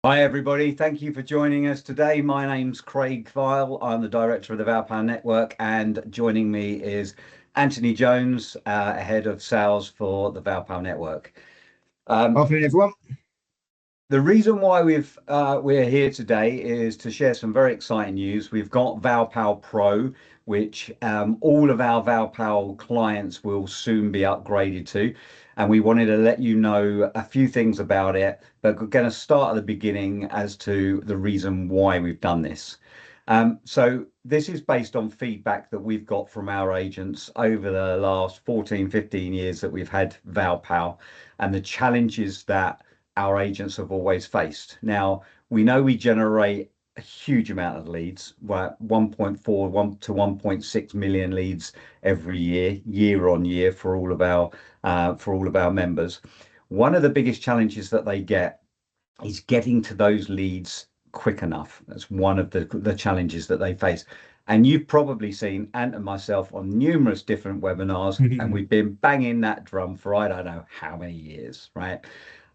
Hi, everybody. Thank you for joining us today. My name's Craig Vile. I'm the director of the ValPal Network, and joining me is Anthony Jones, head of sales for the ValPal Network. Um, Afternoon, everyone. the reason why we're here today is to share some very exciting news. We've got ValPal Pro, which all of our ValPal clients will soon be upgraded to, and we wanted to let you know a few things about it. But we're going to start at the beginning as to the reason why we've done this. So this is based on feedback that we've got from our agents over the last 14, 15 years that we've had ValPal, and the challenges that our agents have always faced. Now, we know we generate a huge amount of leads, right? 1.4 to 1.6 million leads every year on year for all of our members. One of the biggest challenges that they get is getting to those leads quick enough. That's one of the challenges that they face. And you've probably seen Ant and myself on numerous different webinars, and we've been banging that drum for I don't know how many years, right?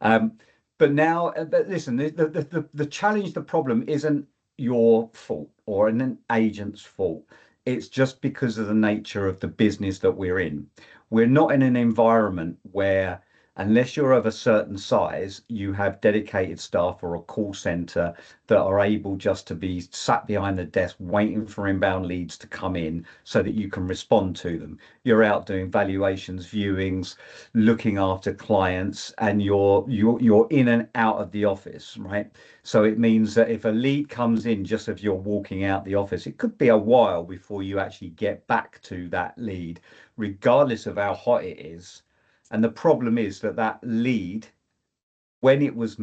Um, but listen, the challenge, the problem isn't your fault or an agent's fault. It's just because of the nature of the business that we're in. We're not in an environment where, unless you're of a certain size, you have dedicated staff or a call center that are able just to be sat behind the desk waiting for inbound leads to come in so that you can respond to them. You're out doing valuations, viewings, looking after clients, and you're in and out of the office, right? So it means that if a lead comes in just as you're walking out the office, it could be a while before you actually get back to that lead, regardless of how hot it is. And the problem is that that lead, when it was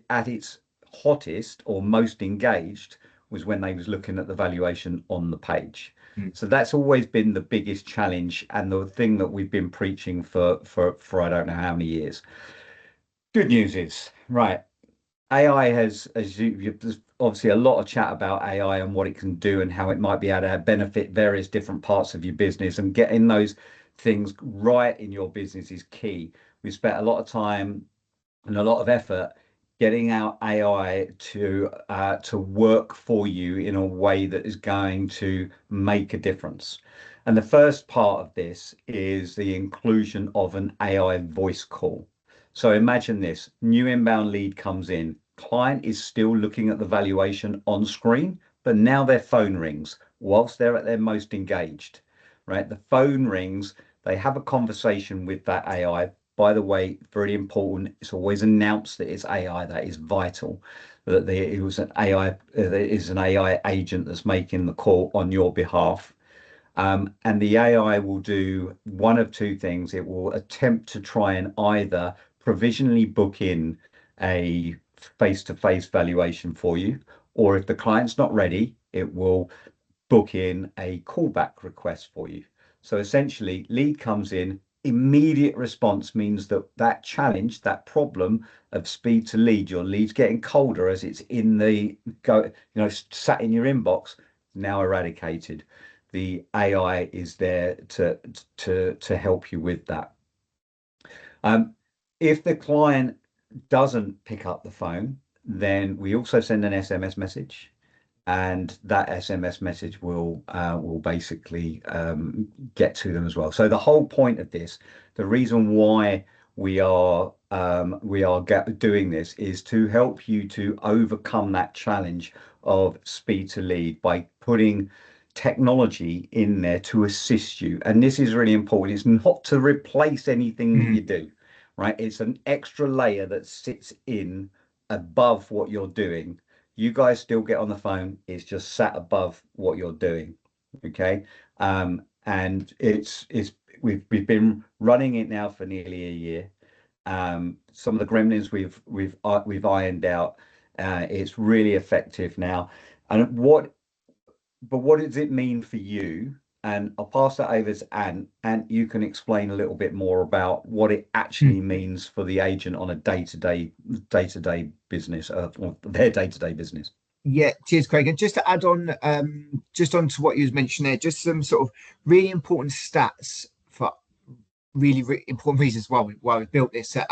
at its hottest or most engaged, was when they was looking at the valuation on the page. Mm. So that's always been the biggest challenge and the thing that we've been preaching for I don't know how many years. Good news is, right, AI has, there's obviously a lot of chat about AI and what it can do and how it might be able to benefit various different parts of your business, and getting those things right in your business is key. We spent a lot of time and a lot of effort getting our AI to work for you in a way that is going to make a difference. And the first part of this is the inclusion of an AI voice call. So imagine this: new inbound lead comes in, client is still looking at the valuation on screen, but now their phone rings whilst they're at their most engaged, right? The phone rings, they have a conversation with that AI. By the way, very important, it's always announced that it's AI. That is vital. That it was an AI, it is an AI agent that's making the call on your behalf. And the AI will do one of two things. It will attempt to try and either provisionally book in a face-to-face valuation for you, or if the client's not ready, it will book in a callback request for you. So essentially, lead comes in, immediate response means that that challenge, that problem of speed to lead, your lead's getting colder as it's in the sat in your inbox, now eradicated. The AI is there to help you with that. Um, if the client doesn't pick up the phone, then we also send an SMS message, and that SMS message will basically get to them as well. So the whole point of this, the reason why we are doing this, is to help you to overcome that challenge of speed to lead by putting technology in there to assist you. And this is really important. It's not to replace anything that you Mm. do, right? It's an extra layer that sits in above what you're doing. You guys still get on the phone. It's just sat above what you're doing. Okay. And it's we've been running it now for nearly a year. Some of the gremlins we've ironed out. It's really effective now. And what does it mean for you? And I'll pass that over to Ant, and you can explain a little bit more about what it actually Mm. means for the agent on a day-to-day business, or their day-to-day business. Yeah, cheers, Craig. And just to add on, just on to what you was mentioning there, just some sort of really important stats for really important reasons why we built this. So,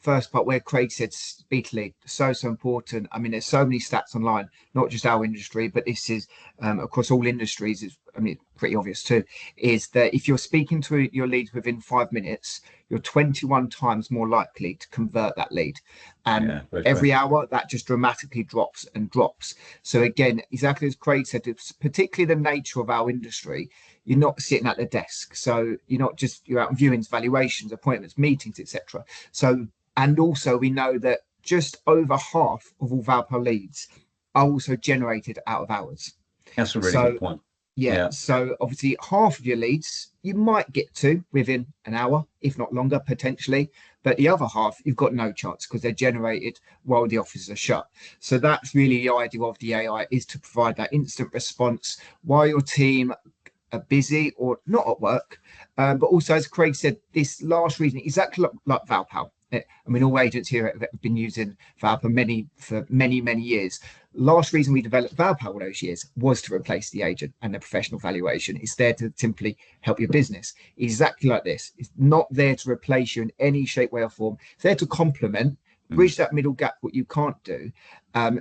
first part where Craig said speed to lead, so important. I mean, there's so many stats online, not just our industry, but this is across all industries. I mean, it's pretty obvious too, is that if you're speaking to your leads within 5 minutes, you're 21 times more likely to convert that lead. And Yeah, very true. every hour, that just dramatically drops and drops. So again, exactly as Craig said, it's particularly the nature of our industry. You're not sitting at the desk, so you're out on viewings, valuations, appointments, meetings, etc. So, and also we know that just over half of all ValPal leads are also generated out of hours. That's a really good So point. yeah, Yeah. so obviously half of your leads you might get to within an hour, if not longer, potentially. But the other half, you've got no chance because they're generated while the offices are shut. So that's really the idea of the AI, is to provide that instant response while your team are busy or not at work. But also, as Craig said, this last reason, exactly like ValPal. I mean, all agents here have been using Val for many years. Last reason we developed ValPal all those years was to replace the agent and the professional valuation. It's there to simply help your business. Exactly like this. It's not there to replace you in any shape, way, or form. It's there to complement, Mm. bridge that middle gap, what you can't do.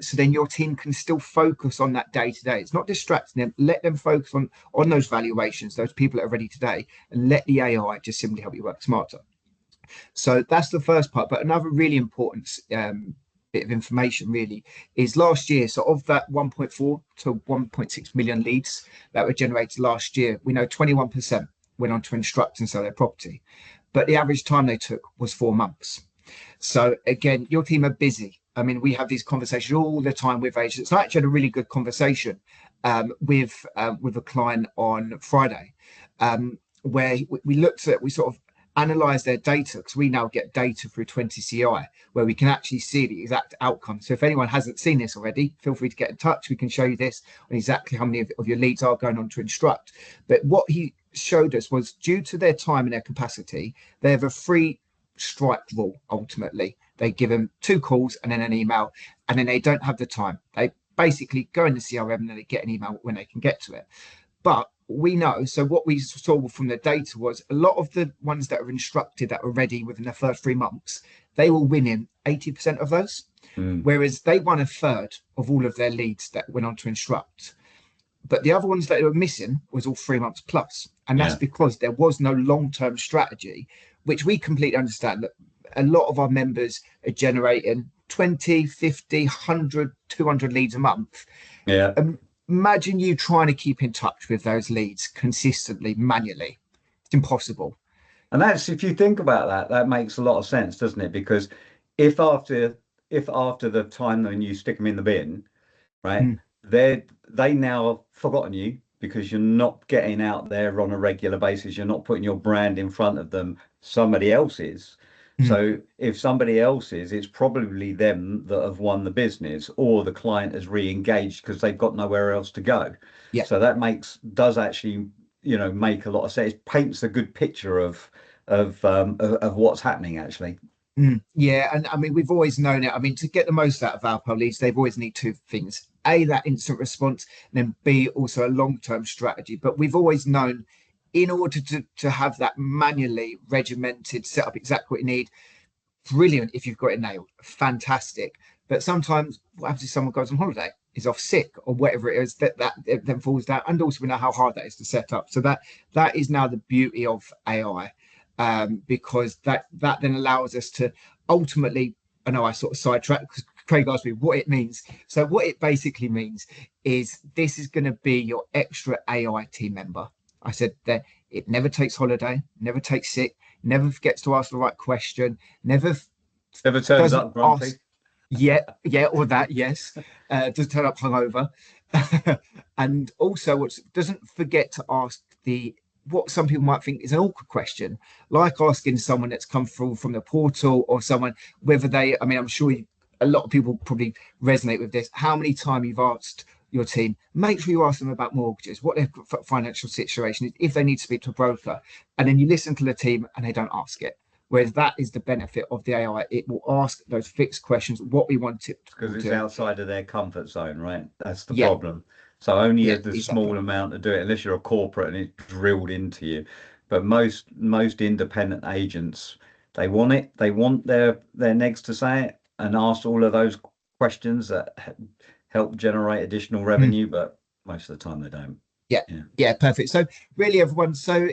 So then your team can still focus on that day to day. It's not distracting them. Let them focus on those valuations, those people that are ready today, and let the AI just simply help you work smarter. So that's the first part. But another really important bit of information really is last year. So of that 1.4 to 1.6 million leads that were generated last year, we know 21% went on to instruct and sell their property. But the average time they took was 4 months. So again, your team are busy. I mean, we have these conversations all the time with agents. I actually had a really good conversation with a client on Friday, where we looked at, we sort of analyze their data, because we now get data through 20CI where we can actually see the exact outcome. So if anyone hasn't seen this already, feel free to get in touch. We can show you this on exactly how many of your leads are going on to instruct. But what he showed us was, due to their time and their capacity, they have a free strike rule. Ultimately, they give them 2 calls and then an email, and then they don't have the time. They basically go in the CRM and then they get an email when they can get to it. But we know, so what we saw from the data was a lot of the ones that are instructed, that were ready within the first 3 months, they were winning 80% of those, Mm. whereas they won a third of all of their leads that went on to instruct. But the other ones that they were missing was all 3 months plus. And that's Yeah. because there was no long-term strategy, which we completely understand, that a lot of our members are generating 20, 50, 100, 200 leads a month. Yeah. Imagine you trying to keep in touch with those leads consistently manually. It's impossible. And that's, if you think about that, that makes a lot of sense, doesn't it? Because if after if after the time when you stick them in the bin, right, Mm, they now have forgotten you because you're not getting out there on a regular basis. You're not putting your brand in front of them. Somebody else is. mm, So if somebody else is, it's probably them that have won the business, or the client has re-engaged because they've got nowhere else to go. yeah. So that does actually, make a lot of sense. It paints a good picture of what's happening actually. Yeah, and I mean, we've always known it. I mean, to get the most out of our police, they've always need 2 things: A, that instant response, and then B, also a long-term strategy. But we've always known, in order to have that manually regimented setup, exactly what you need, brilliant if you've got it nailed, fantastic. But sometimes what happens if someone goes on holiday, is off sick, or whatever it is, that it then falls down. And also we know how hard that is to set up. So that is now the beauty of AI, because that then allows us to ultimately, I know I sort of sidetracked because Craig asked me what it means. So what it basically means is, this is going to be your extra AI team member. I said that it never takes holiday, never takes sick, never forgets to ask the right question, never Never turns doesn't up ask grumpy. yeah, or that, yes, doesn't turn up hungover, and also what doesn't forget to ask the what some people might think is an awkward question, like asking someone that's come through from the portal, or someone, whether they, I mean, I'm sure a lot of people probably resonate with this. How many times you've asked your team, make sure you ask them about mortgages, what their financial situation is, if they need to speak to a broker, and then you listen to the team and they don't ask it. Whereas that is the benefit of the AI. It will ask those fixed questions, what we want it Because to it's do. outside of their comfort zone, right? That's the Yeah, problem. So only yeah, the exactly. small amount to do it, unless you're a corporate and it's drilled into you. But most independent agents They want it. They want their negs to say it and ask all of those questions that help generate additional Mm, revenue, but most of the time they don't. yeah, Yeah. yeah, perfect. So really, everyone. So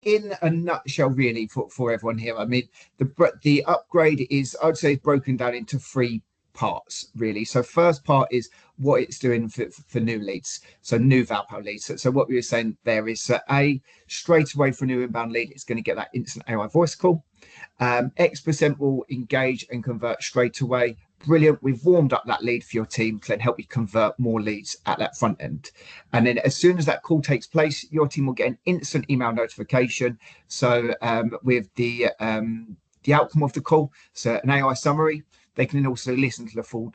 in a nutshell, really, for everyone here, I mean, the upgrade is, I'd say, broken down into three parts, really. So first part is what it's doing for new leads, so new ValPal leads. So what we were saying there is, straight away for a new inbound lead, it's going to get that instant AI voice call. X% will engage and convert straight away. Brilliant. We've warmed up that lead for your team to then help you convert more leads at that front end. And then as soon as that call takes place, your team will get an instant email notification. So with the outcome of the call, so an AI summary, they can then also listen to the full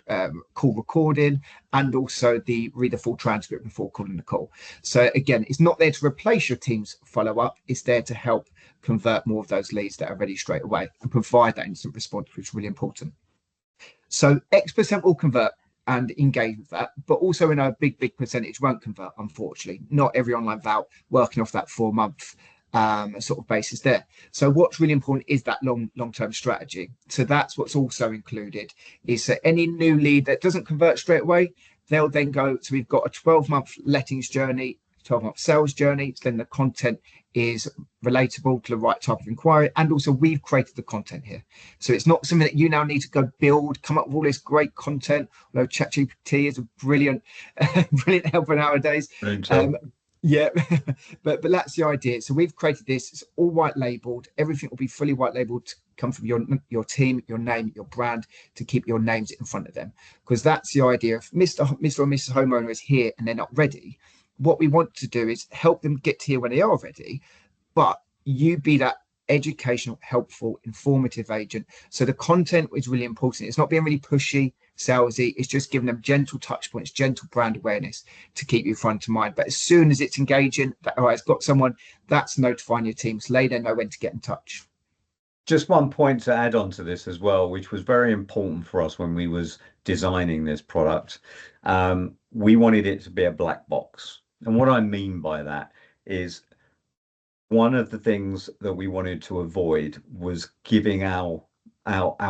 call recording and also read the full transcript before calling the call. So again, it's not there to replace your team's follow up. It's there to help convert more of those leads that are ready straight away and provide that instant response, which is really important. So X% will convert and engage with that, but also in a big percentage won't convert, unfortunately. Not every online val working off that 4 month sort of basis there. So what's really important is that long-term strategy. So that's what's also included is that any new lead that doesn't convert straight away, they'll then go. So we've got a 12-month lettings journey, 12-month sales journey. So then the content is relatable to the right type of inquiry. And also we've created the content here. So it's not something that you now need to go build, come up with all this great content. Although ChatGPT is a brilliant, brilliant helper nowadays. Yeah, but that's the idea. So we've created this. It's all white labeled. Everything will be fully white labeled to come from your team, your name, your brand, to keep your names in front of them. Because that's the idea. If Mr. or Mrs. Homeowner is here and they're not ready, what we want to do is help them get here when they are ready, but you be that educational, helpful, informative agent. So the content is really important. It's not being really pushy, salesy. It's just giving them gentle touch points, gentle brand awareness to keep you front of mind. But as soon as it's engaging, that oh, it's got someone, that's notifying your team so they know when to get in touch. Just one point to add on to this as well, which was very important for us when we was designing this product. We wanted it to be a black box. And what I mean by that is one of the things that we wanted to avoid was giving our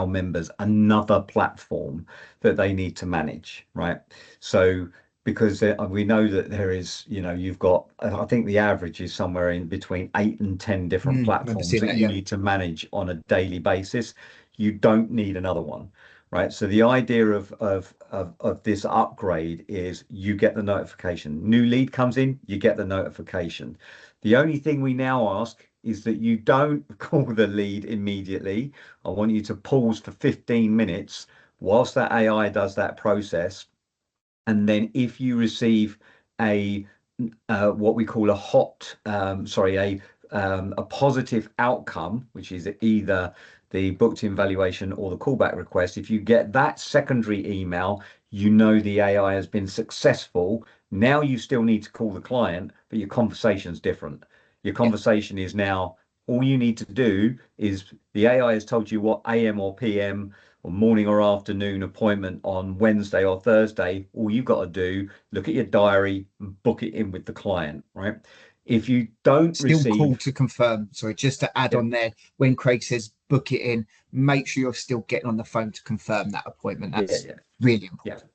members another platform that they need to manage, right? So because we know that there is, you've got, I think the average is somewhere in between 8 and 10 different Remember platforms seeing that that, you yeah. need to manage on a daily basis. You don't need another one, right? So the idea of this upgrade is you get the notification. New lead comes in, you get the notification. The only thing we now ask is that you don't call the lead immediately. I want you to pause for 15 minutes whilst that AI does that process. And then if you receive a what we call a a positive outcome, which is either the booked in valuation or the callback request, if you get that secondary email, you know the AI has been successful. Now you still need to call the client, but your conversation's different. Your Yeah. conversation is now all you need to do is the AI has told you what AM or PM or morning or afternoon appointment on Wednesday or Thursday. All you got to do, look at your diary, and book it in with the client, right? If you don't Still call receive, to confirm. Sorry, just to add yeah, on there, when Craig says book it in, make sure you're still getting on the phone to confirm that appointment. yeah, That's yeah, really yeah. important.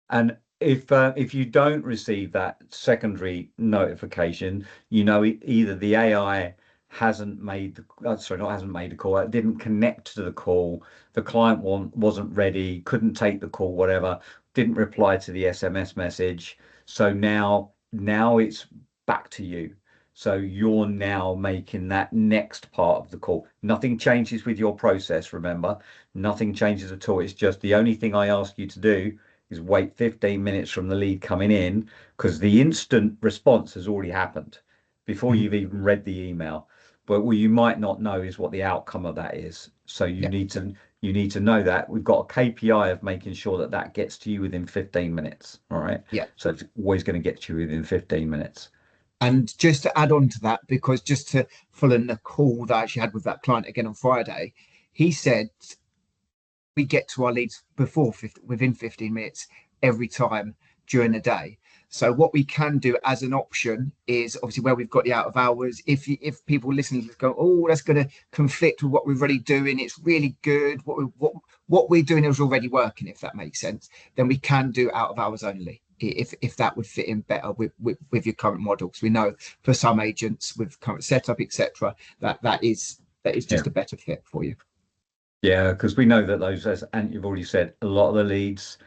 And if you don't receive that secondary notification, either the AI hasn't made sorry, not hasn't made the call, it didn't connect to the call, the client wasn't ready, couldn't take the call, whatever, didn't reply to the SMS message. So now it's back to you. So you're now making that next part of the call. Nothing changes with your process, remember. Nothing changes at all. It's just the only thing I ask you to do is wait 15 minutes from the lead coming in because the instant response has already happened before Mhm. you've even read the email. But what you might not know is what the outcome of that is. So Yeah, you need to know that we've got a KPI of making sure that that gets to you within 15 minutes. All right. yeah. So it's always going to get to you within 15 minutes. And just to add on to that, because just to follow in the call that I actually had with that client again on Friday, he said we get to our leads within 15 minutes every time during the day. So what we can do as an option is obviously where we've got the out of hours. If people listening go, oh, that's going to conflict with what we're already doing. It's really good. What we're doing is already working. If that makes sense, then we can do out of hours only. If that would fit in better with your current model, because we know for some agents with current setup, etc., that is Yeah. just a better fit for you. Yeah, because we know that those, as and you've already said, a lot of the leads,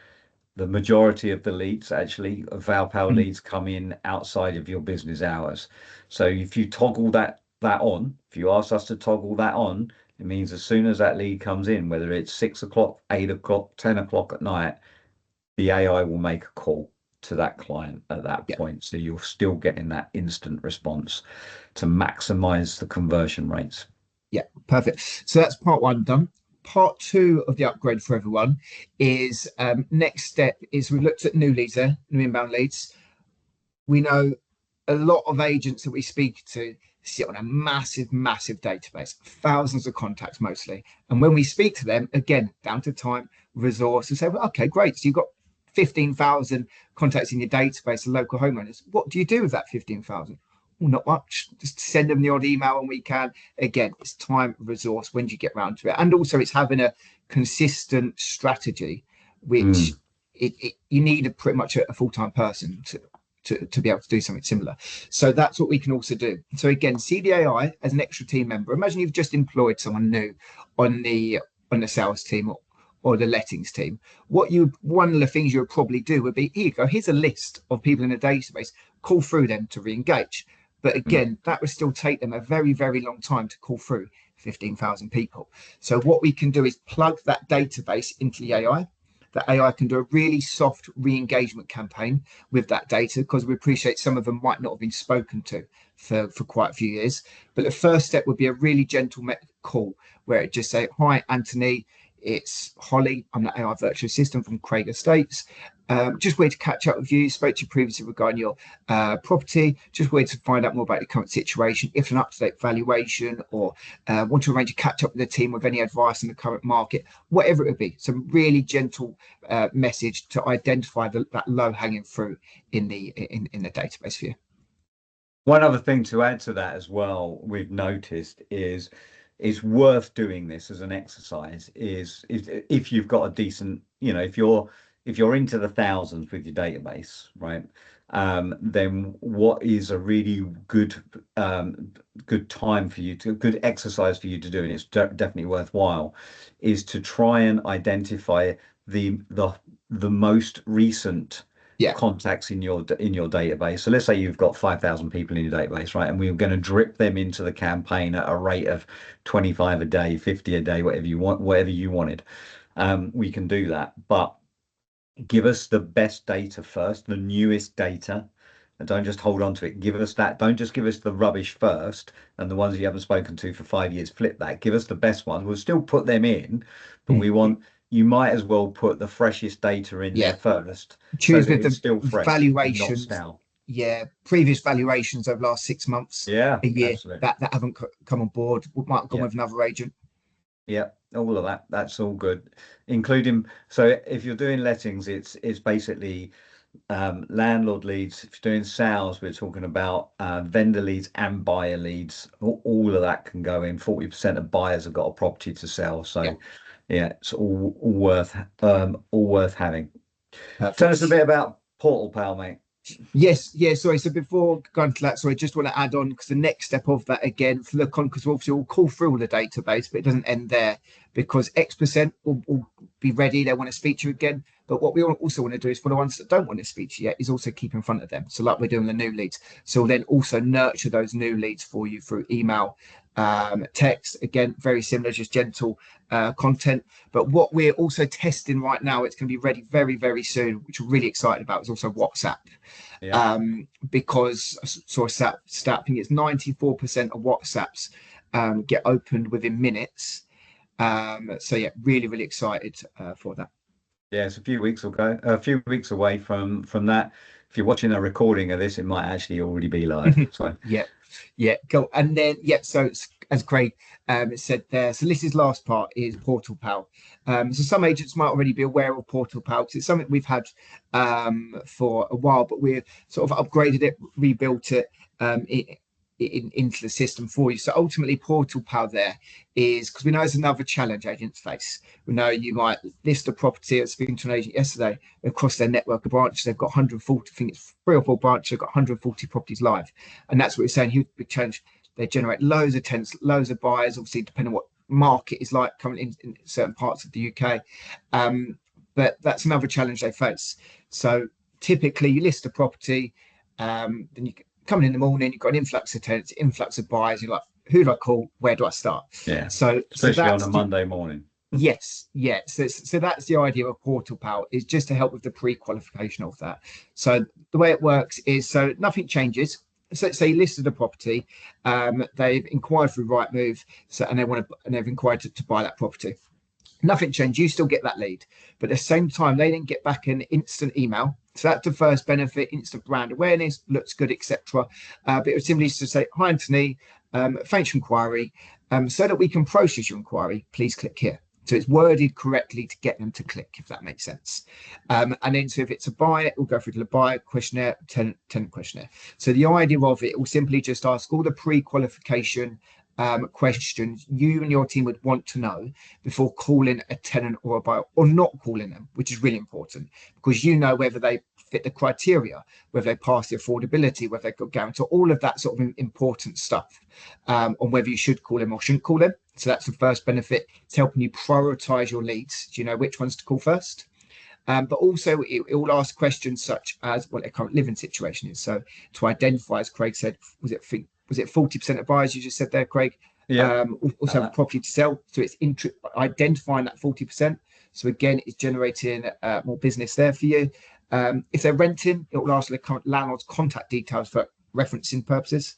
the majority of the leads actually, of ValPal Mm. leads come in outside of your business hours. So if you toggle that on, if you ask us to toggle that on, it means as soon as that lead comes in, whether it's 6 o'clock, 8 o'clock, 10 o'clock at night, the AI will make a call to that client at that Yeah, point. So you're still getting that instant response to maximize the conversion rates. yeah, perfect. So that's part one done. Part two of the upgrade for everyone is next step is we've looked at new leads there, new inbound leads. We know a lot of agents that we speak to sit on a massive, massive database, thousands of contacts mostly. And when we speak to them, again, down to time, resource, and say, well, okay, great. So you've got 15,000 contacts in your database of local homeowners. What do you do with that 15,000? Well, not much. Just send them the odd email when we can. Again, it's time, resource. When do you get round to it? And also, it's having a consistent strategy, which Mm. you need pretty much a full-time person to be able to do something similar. So that's what we can also do. So again, see the AI as an extra team member. Imagine you've just employed someone new on the sales team or the lettings team. One of the things you would probably do would be, here you go, here's a list of people in a database, call through them to re-engage. But Mm. again, that would still take them a very, very long time to call through 15,000 people. So what we can do is plug that database into the AI. The AI can do a really soft re-engagement campaign with that data, because we appreciate some of them might not have been spoken to for quite a few years. But the first step would be a really gentle call where it just say, hi, Anthony, it's Holly. I'm the AI virtual assistant from Craig Estates. Just wanted to catch up with you. Spoke to you previously regarding your property. Just wanted to find out more about your current situation, if an up-to-date valuation, or want to arrange a catch up with the team with any advice on the current market, whatever it would be. Some really gentle message to identify that low-hanging fruit in the database for you. One other thing to add to that as well, we've noticed is it's worth doing this as an exercise is if you've got a decent, if you're into the thousands with your database, right? Then what is a really good time for you to good exercise for you to do, and it's definitely worthwhile, is to try and identify the most recent Yeah, contacts in your database. So let's say you've got 5,000 people in your database, right? And we're going to drip them into the campaign at a rate of 25 a day, 50 a day, whatever you want, whatever you wanted. We can do that, but give us the best data first, the newest data, and don't just hold on to it. Give us that. Don't just give us the rubbish first and the ones you haven't spoken to for 5 years. Flip that. Give us the best ones. We'll still put them in, but mm, we want you might as well put the freshest data in yeah. there first so Choose that with it's the still fresh and not valuations. stale. Yeah, previous valuations over the last 6 months, Yeah, a year absolutely. that haven't come on board. We might have gone Yeah. with another agent. Yeah, all of that. That's all good, including so if you're doing lettings, it's basically landlord leads. If you're doing sales, we're talking about vendor leads and buyer leads. All of that can go in. 40% of buyers have got a property to sell. Yeah, So yeah, it's all worth having. Tell us a perfect. bit about Portal Pal, mate. Yes, yeah. Sorry. So before going to that, sorry, I just want to add on, because the next step of that again for the con, because obviously we'll call through all the database, but it doesn't end there, because X% will be ready. They want to speak to you again. But what we also want to do is for the ones that don't want to speak to you yet, is also keep in front of them. So like we're doing the new leads. So we'll then also nurture those new leads for you through email, text. Again, very similar, just gentle content. But what we're also testing right now, it's going to be ready very, very soon, which we're really excited about, is also WhatsApp. Yeah. Because I saw a stat, I think it's 94% of WhatsApps get opened within minutes. So yeah, really, really excited for that. Yeah, it's a few weeks away from that. If you're watching a recording of this, it might actually already be live. So Yeah, yeah, cool. And then yeah, so as Craig said there, so Liz's last part is Portal Pal. So some agents might already be aware of Portal Pal because it's something we've had for a while, but we've sort of upgraded it, rebuilt it into the system for you. So ultimately, Portal Pal there is because we know it's another challenge agents face. We know you might list a property. I was speaking to an agent yesterday across their network of branches. They've got 140, I think it's 3 or 4 branches. They've got 140 properties live, and that's what we're saying. Huge big challenge. They generate loads of tenants, loads of buyers. Obviously, depending on what market is like coming in certain parts of the UK. But that's another challenge they face. So typically, you list a property, then you coming in the morning, you've got an influx of tenants, influx of buyers. You're like, who do I call? Where do I start? yeah, So especially on a that's the Monday morning. yes, yes. So that's the idea of Portal Pal is just to help with the pre-qualification of that. So the way it works is so nothing changes. So let's say you listed a property, they've inquired through Rightmove, so and they've inquired to buy that property. Nothing changed. You still get that lead, but at the same time, they then get back an instant email. So that's the first benefit: instant brand awareness, looks good, etc. But it was simply to say, "Hi, Anthony, thanks for inquiry. So that we can process your inquiry, please click here." So it's worded correctly to get them to click, if that makes sense. And then, so if it's a buyer, it will go through to the buyer questionnaire, tenant questionnaire. So the idea of it will simply just ask all the pre-qualification questions you and your team would want to know before calling a tenant or a buyer, or not calling them, which is really important because you know whether they fit the criteria, whether they pass the affordability, whether they've got guarantee, all of that sort of important stuff on whether you should call them or shouldn't call them. So that's the first benefit. It's helping you prioritize your leads. Do you know which ones to call first? But also, it will ask questions such as what their current living situation is. So to identify, as Craig said, was it 40% of buyers you just said there, Craig? Yeah. Also have a property to sell. So it's identifying that 40%. So again, it's generating more business there for you. If they're renting, it will ask the current landlord's contact details for referencing purposes.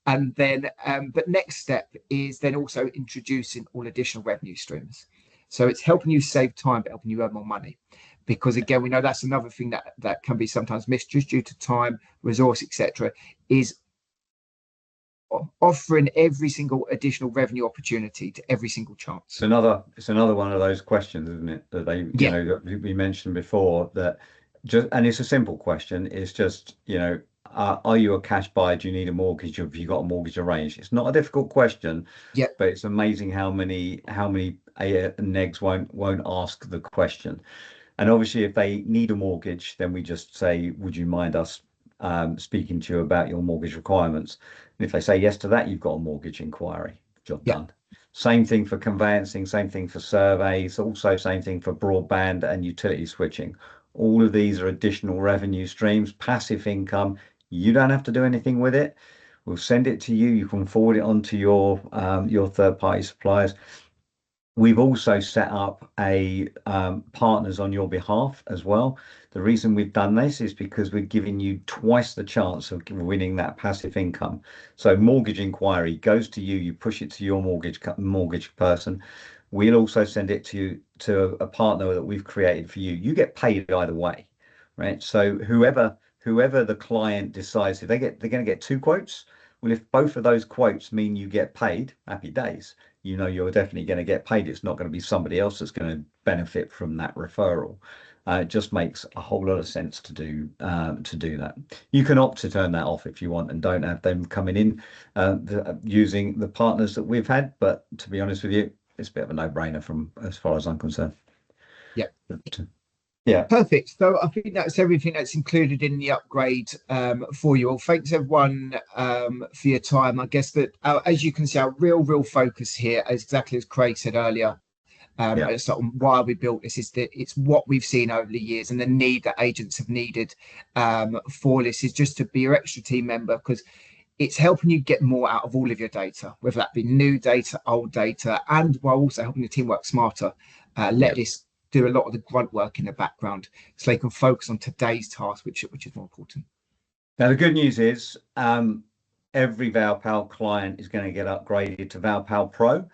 And then, but next step is then also introducing all additional revenue streams. So it's helping you save time, but helping you earn more money. Because again, we know that's another thing that can be sometimes missed just due to time, resource, etc. Is offering every single additional revenue opportunity to every single chance. It's another one of those questions, isn't it? That Yeah, that we mentioned before that just, and it's a simple question. It's just, are you a cash buyer? Do you need a mortgage? Have you got a mortgage arranged? It's not a difficult question, yeah, but it's amazing how many negs won't ask the question. And obviously, if they need a mortgage, then we just say, would you mind us speaking to you about your mortgage requirements? And if they say yes to that, you've got a mortgage inquiry. Job yeah, done. Same thing for conveyancing, same thing for surveys, also same thing for broadband and utility switching. All of these are additional revenue streams, passive income. You don't have to do anything with it. We'll send it to you. You can forward it on to your third party suppliers. We've also set up a partners on your behalf as well. The reason we've done this is because we're giving you twice the chance of winning that passive income. So mortgage inquiry goes to you, you push it to your mortgage person. We'll also send it to a partner that we've created for you. You get paid either way, right? So whoever the client decides, if they're going to get two quotes. Well, if both of those quotes mean you get paid, happy days. You're definitely going to get paid. It's not going to be somebody else that's going to benefit from that referral. It just makes a whole lot of sense to do that. You can opt to turn that off if you want and don't have them coming in using the partners that we've had. But to be honest with you, it's a bit of a no-brainer from as far as I'm concerned. yeah. But, yeah, Perfect. So I think that's everything that's included in the upgrade for you all. Thanks everyone for your time. I guess that as you can see, our real focus here is exactly as Craig said earlier. yeah, Sort of why we built this is that it's what we've seen over the years and the need that agents have needed for this is just to be your extra team member because it's helping you get more out of all of your data, whether that be new data, old data, and while also helping the team work smarter. yeah. Let this do a lot of the grunt work in the background so they can focus on today's task, which is more important. Now the good news is every ValPal client is going to get upgraded to ValPal Pro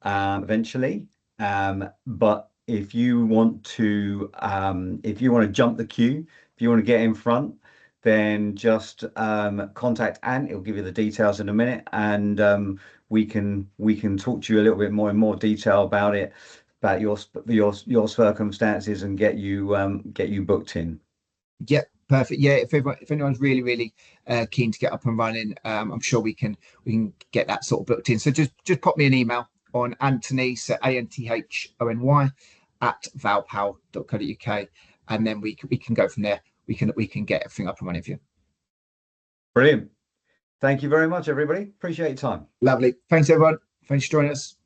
eventually. But if you want to jump the queue, if you want to get in front, then just contact Ant. He'll give you the details in a minute, and we can talk to you a little bit more in more detail about it, about your circumstances, and get you booked in. Yeah, perfect. Yeah, if anyone's really keen to get up and running, I'm sure we can get that sort of booked in. So just pop me an email on Anthony, so Anthony at valpal.co.uk, and then we can go from there. We can get everything up and running for you. Brilliant. Thank you very much, everybody. Appreciate your time. Lovely. Thanks everyone. Thanks for joining us.